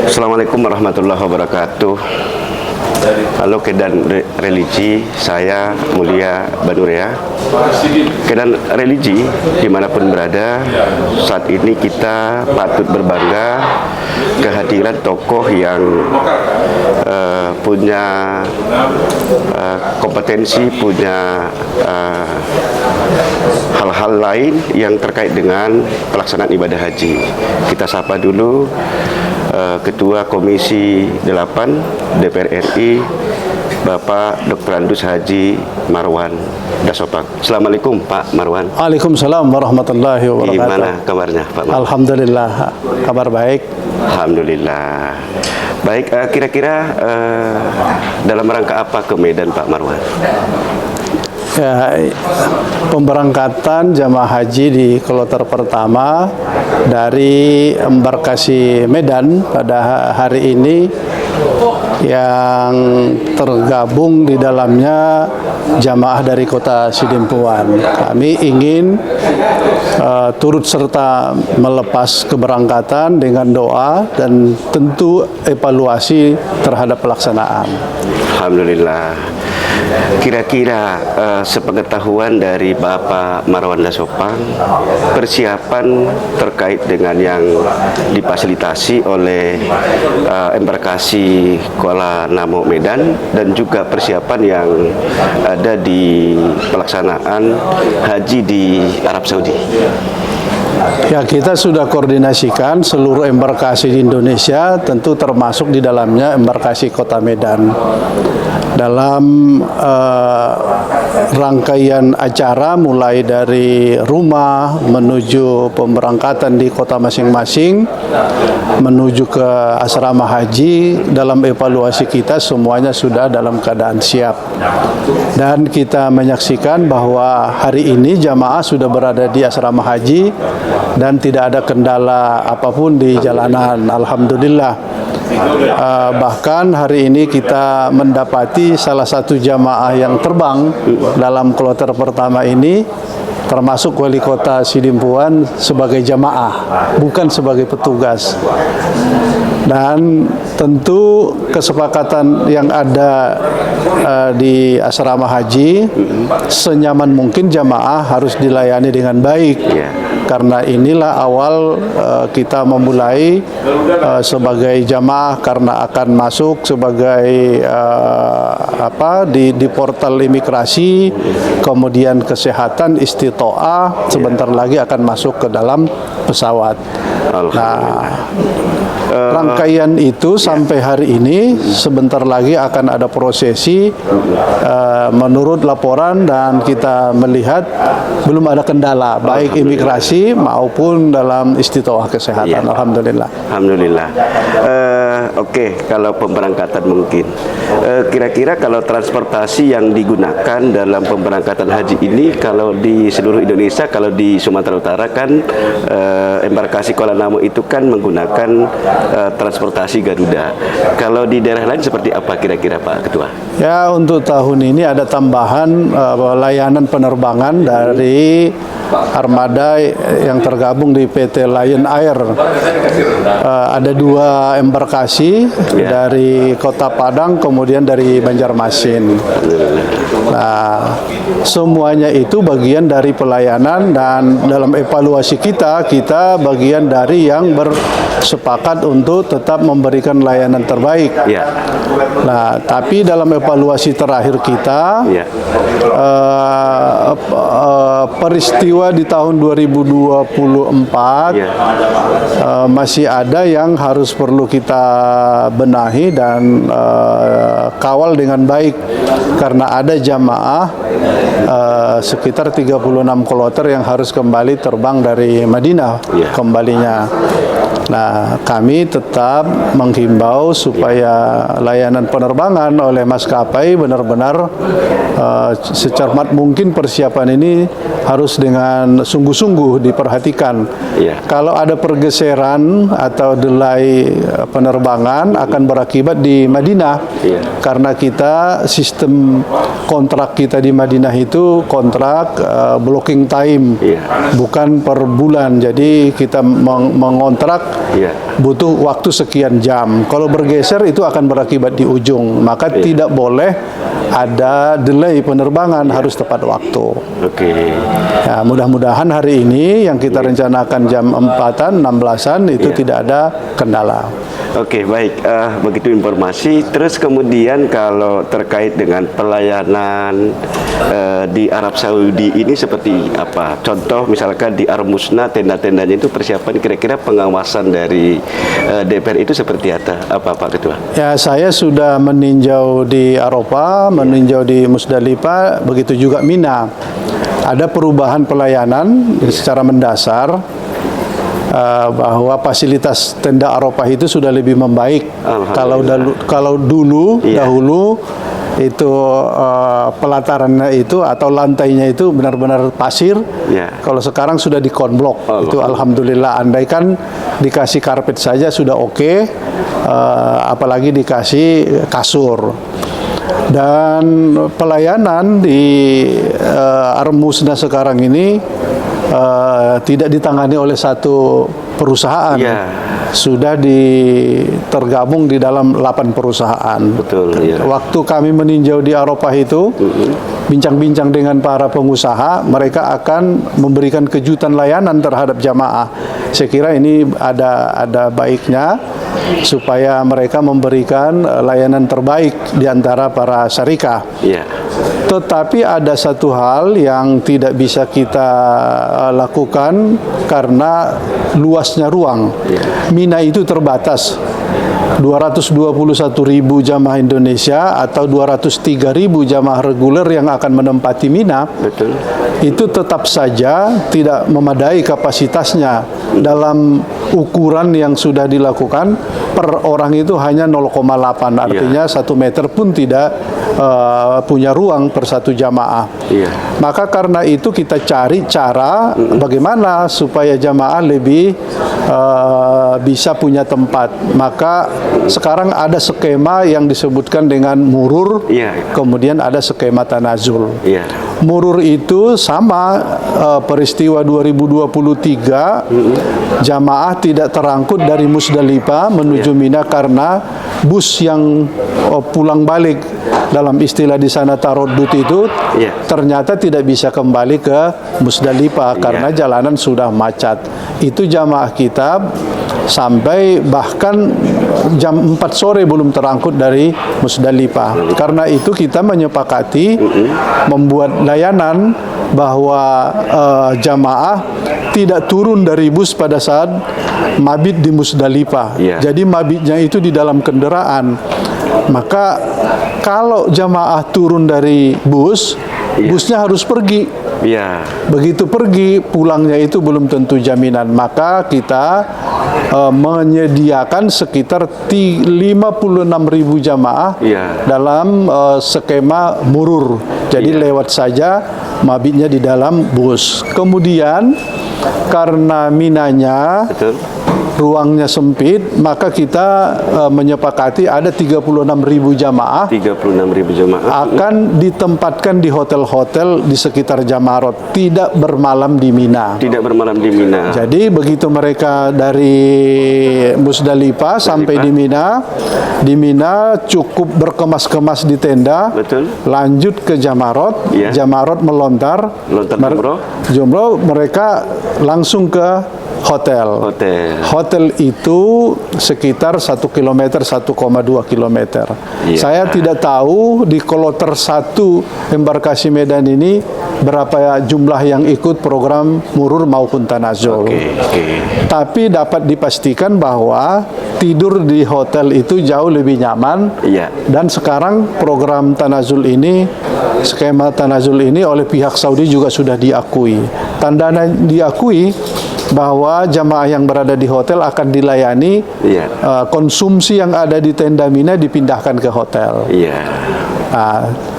Assalamualaikum warahmatullahi wabarakatuh. Halo Kedan Religi, saya Mulia Banurea. Kedan Religi dimanapun berada, saat ini kita patut berbangga kehadiran tokoh yang punya kompetensi, punya hal-hal lain yang terkait dengan pelaksanaan ibadah haji. Kita sapa dulu Ketua Komisi 8 DPR RI, Bapak Dr. Andus Haji Marwan Dasopang. Assalamualaikum Pak Marwan. Waalaikumsalam warahmatullahi wabarakatuh. Gimana kabarnya Pak Marwan? Alhamdulillah, kabar baik. Alhamdulillah. Baik, kira-kira dalam rangka apa ke Medan Pak Marwan? Ya, pemberangkatan jamaah haji di kloter pertama dari embarkasi Medan pada hari ini yang tergabung di dalamnya jamaah dari kota Sidimpuan. Kami ingin turut serta melepas keberangkatan dengan doa dan tentu evaluasi terhadap pelaksanaan. Alhamdulillah. Kira-kira sepengetahuan dari Bapak Marwan Dasopang, persiapan terkait dengan yang difasilitasi oleh embarkasi Kuala Namu Medan dan juga persiapan yang ada di pelaksanaan haji di Arab Saudi. Ya, kita sudah koordinasikan seluruh embarkasi di Indonesia, tentu termasuk di dalamnya embarkasi Kota Medan. Dalam rangkaian acara mulai dari rumah menuju pemberangkatan di kota masing-masing, menuju ke asrama haji, dalam evaluasi kita semuanya sudah dalam keadaan siap. Dan kita menyaksikan bahwa hari ini jamaah sudah berada di asrama haji dan tidak ada kendala apapun di jalanan. Alhamdulillah. Bahkan hari ini kita mendapati salah satu jamaah yang terbang dalam kloter pertama ini, termasuk wali kota Sidimpuan sebagai jamaah, bukan sebagai petugas. Dan tentu kesepakatan yang ada di asrama haji, senyaman mungkin jamaah harus dilayani dengan baik. Karena inilah awal kita memulai sebagai jamaah, karena akan masuk sebagai di portal imigrasi, kemudian kesehatan, istitoah, sebentar lagi akan masuk ke dalam pesawat. Nah, rangkaian itu sampai hari ini sebentar lagi akan ada prosesi menurut laporan, dan kita melihat belum ada kendala baik imigrasi maupun dalam istitoah kesehatan. Ya. Alhamdulillah. Alhamdulillah. Oke, kalau pemberangkatan mungkin kira-kira kalau transportasi yang digunakan dalam pemberangkatan haji ini, kalau di seluruh Indonesia, kalau di Sumatera Utara kan embarkasi Kuala Namu itu kan menggunakan transportasi Garuda. Kalau di daerah lain seperti apa kira-kira Pak Ketua? Ya, untuk tahun ini ada tambahan layanan penerbangan dari armada yang tergabung di PT Lion Air. Ada 2 embarkasi dari Kota Padang, kemudian dari Banjarmasin. Nah, semuanya itu bagian dari pelayanan, dan dalam evaluasi kita bagian dari yang bersepakat untuk tetap memberikan layanan terbaik. Nah, tapi dalam evaluasi terakhir kita, peristiwa di tahun 2024 masih ada yang harus perlu kita benahi dan kawal dengan baik, karena ada jamaah sekitar 36 kloter yang harus kembali terbang dari Madinah kembalinya. Nah, kami tetap menghimbau supaya layanan penerbangan oleh maskapai benar-benar secermat mungkin persiapan ini harus dengan sungguh-sungguh diperhatikan. Kalau ada pergeseran atau delay penerbangan akan berakibat di Madinah, karena kita sistem kontrak kita di Madinah itu kontrak blocking time, bukan per bulan. Jadi kita mengontrak Iya. butuh waktu sekian jam. Kalau bergeser itu akan berakibat di ujung. Maka tidak boleh ada delay penerbangan, harus tepat waktu. Oke. Ya, mudah-mudahan hari ini yang kita rencanakan jam 4-an, 16-an itu tidak ada kendala. Oke, baik. Begitu informasi. Terus kemudian kalau terkait dengan pelayanan di Arab Saudi ini seperti apa? Contoh misalkan di Armusna tenda-tendanya itu persiapan kira-kira pengawasan dari DPR itu seperti apa Pak Ketua? Ya, saya sudah meninjau di Arafah, meninjau di Musdalifah, begitu juga Mina. Ada perubahan pelayanan secara mendasar. Bahwa fasilitas tenda Arafah itu sudah lebih membaik. Kalau dulu dahulu itu pelatarannya itu atau lantainya itu benar-benar pasir. Kalau sekarang sudah dikonblok. Itu alhamdulillah. Andaikan dikasih karpet saja sudah oke, apalagi dikasih kasur. Dan pelayanan di Armusna sekarang ini tidak ditangani oleh satu perusahaan, sudah tergabung di dalam 8 perusahaan. Betul. Ya. Waktu kami meninjau di Arafah itu, bincang-bincang dengan para pengusaha, mereka akan memberikan kejutan layanan terhadap jamaah. Saya kira ini ada baiknya supaya mereka memberikan layanan terbaik di antara para syarikah. Tetapi ada satu hal yang tidak bisa kita lakukan karena luasnya ruang. Mina itu terbatas. 221.000 jamaah Indonesia atau 203.000 jamaah reguler yang akan menempati Mina. Betul. Itu tetap saja tidak memadai kapasitasnya. Dalam ukuran yang sudah dilakukan, per orang itu hanya 0,8, artinya 1 meter pun tidak punya ruang per satu jamaah. Maka karena itu kita cari cara bagaimana supaya jamaah lebih bisa punya tempat. Maka sekarang ada skema yang disebutkan dengan murur, kemudian ada skema tanazul. Murur itu sama peristiwa 2023, jamaah tidak terangkut dari Musdalifah menuju Mina karena bus yang pulang balik, dalam istilah di sana tarodut itu, ternyata tidak bisa kembali ke Musdalifah karena jalanan sudah macet. Itu jamaah kita sampai bahkan jam 4 sore belum terangkut dari Musdalifah. Karena itu kita menyepakati membuat layanan bahwa jamaah tidak turun dari bus pada saat mabit di Musdalifah. Jadi mabitnya itu di dalam kendaraan. Maka kalau jamaah turun dari bus, busnya harus pergi. Begitu pergi, pulangnya itu belum tentu jaminan. Maka kita menyediakan sekitar 56.000 jamaah dalam skema murur. Jadi lewat saja, mabitnya di dalam bus. Kemudian karena minanya ruangnya sempit, maka kita menyepakati ada 36.000 jamaah akan ditempatkan di hotel-hotel di sekitar Jamarot, tidak bermalam di Mina. Jadi begitu mereka dari Musdalifah sampai di Mina cukup berkemas-kemas di tenda, lanjut ke Jamarot, Jamarot melontar jumroh, mereka langsung ke hotel. Hotel itu sekitar 1 km, 1,2 km. Saya tidak tahu di kloter 1 embarkasi Medan ini berapa jumlah yang ikut program murur maupun tanazul. Tapi dapat dipastikan bahwa tidur di hotel itu jauh lebih nyaman. Dan sekarang program tanazul ini, skema tanazul ini oleh pihak Saudi juga sudah diakui. Tandanya diakui bahwa jamaah yang berada di hotel akan dilayani, konsumsi yang ada di tenda Mina dipindahkan ke hotel.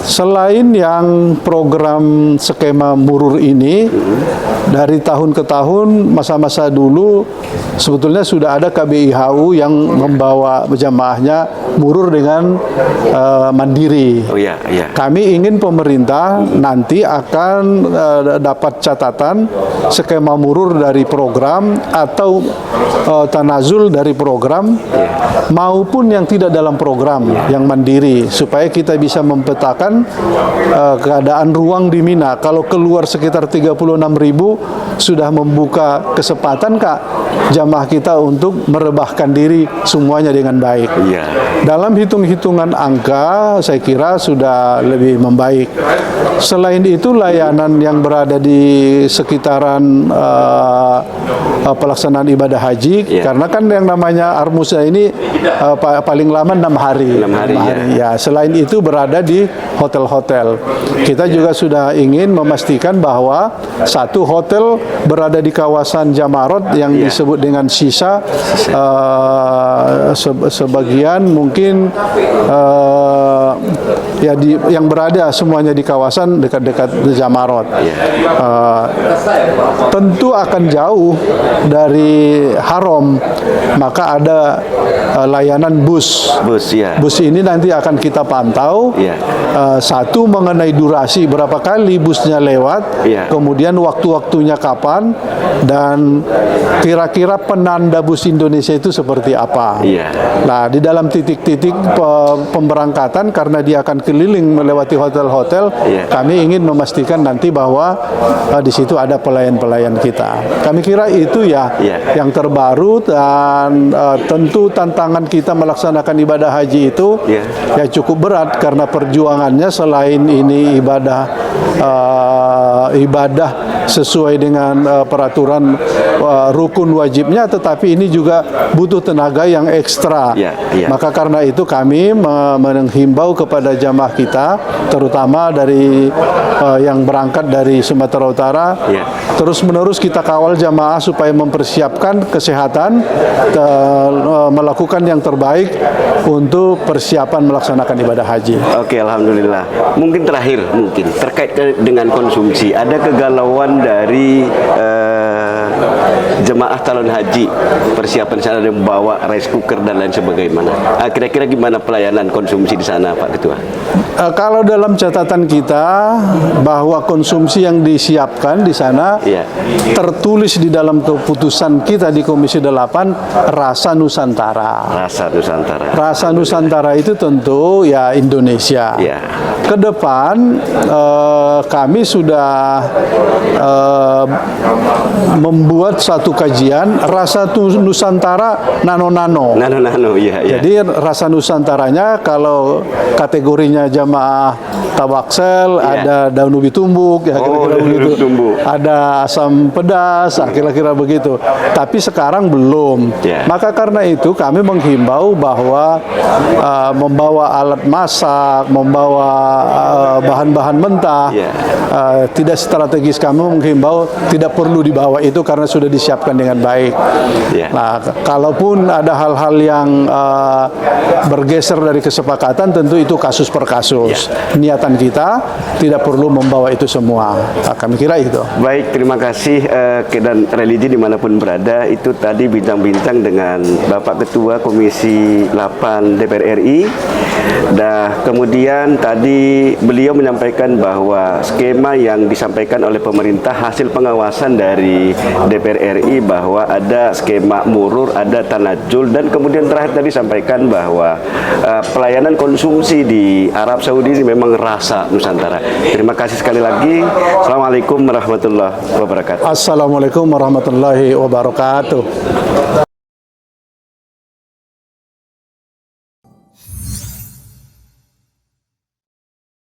Selain yang program skema murur ini dari tahun ke tahun, masa-masa dulu sebetulnya sudah ada KBIHU yang membawa jamaahnya murur dengan mandiri. Oh iya, iya. Kami ingin pemerintah nanti akan dapat catatan skema murur dari program atau tanazul dari program maupun yang tidak dalam program, yang mandiri, supaya kita bisa mempetakan keadaan ruang di Mina. Kalau keluar sekitar 36.000 sudah membuka kesempatan Kak jamaah kita untuk merebahkan diri semuanya dengan baik. Iya. Dalam hitung-hitungan angka saya kira sudah lebih membaik. Selain itu layanan yang berada di sekitaran pelaksanaan ibadah haji, karena kan yang namanya Armusa ini paling lama 6 hari. 6 hari, Ya, selain itu berada di hotel-hotel. Kita juga sudah ingin memastikan bahwa satu hotel berada di kawasan Jamarot yang disebut dengan Sisa, sebagian mungkin yang berada semuanya di kawasan dekat-dekat Jamarot. Tentu akan jauh dari Haram, maka ada layanan bus. Bus ini nanti akan kita pantau. Satu mengenai durasi berapa kali busnya lewat, kemudian waktu-waktunya kapan, dan kira-kira penanda bus Indonesia itu seperti apa. Nah, di dalam titik-titik pemberangkatan, karena dia akan keliling melewati hotel-hotel, kami ingin memastikan nanti bahwa di situ ada pelayan-pelayan kita. Kami kira itu yang terbaru, dan tentu tantangan kita melaksanakan ibadah haji itu cukup berat, karena perjuangannya selain ini ibadah sesuai dengan peraturan rukun wajibnya, tetapi ini juga butuh tenaga yang ekstra. Maka karena itu kami menghimbau kepada jamaah kita, terutama dari yang berangkat dari Sumatera Utara, terus-menerus kita kawal jamaah supaya mempersiapkan kesehatan, melakukan yang terbaik untuk persiapan melaksanakan ibadah haji. Oke, alhamdulillah. Mungkin terakhir, terkait dengan konsumsi, ada kegalauan dari jemaah calon haji, persiapan sana ada membawa rice cooker dan lain sebagainya. Kira-kira gimana pelayanan konsumsi di sana, Pak Ketua? Kalau dalam catatan kita bahwa konsumsi yang disiapkan di sana tertulis di dalam keputusan kita di Komisi 8, rasa Nusantara. Rasa Nusantara. Rasa Nusantara itu tentu Indonesia. Ke depan kami sudah membuat satu kajian rasa Nusantara nano-nano. Jadi rasa Nusantaranya kalau kategorinya jamaah tawaksel, ada daun ubi tumbuk, kira-kira begitu. Ada asam pedas, kira-kira begitu. Tapi sekarang belum. Maka karena itu kami menghimbau bahwa membawa alat masak, membawa bahan-bahan mentah tidak strategis. Kami menghimbau tidak perlu dibawa itu karena sudah disiapkan dengan baik. Nah, kalaupun ada hal-hal yang bergeser dari kesepakatan, tentu itu kasus per kasus. Niatan kita tidak perlu membawa itu semua. Nah, kami kira itu. Baik, terima kasih dan religi dimanapun berada. Itu tadi bincang-bincang dengan Bapak Ketua Komisi 8 DPR RI. Dan kemudian tadi beliau menyampaikan bahwa skema yang disampaikan oleh pemerintah hasil pengawasan dari DPR RI, bahwa ada skema murur, ada tanajul, dan kemudian terakhir tadi sampaikan bahwa pelayanan konsumsi di Arab Saudi ini memang rasa Nusantara. Terima kasih sekali lagi. Assalamualaikum warahmatullahi wabarakatuh. Assalamualaikum warahmatullahi wabarakatuh.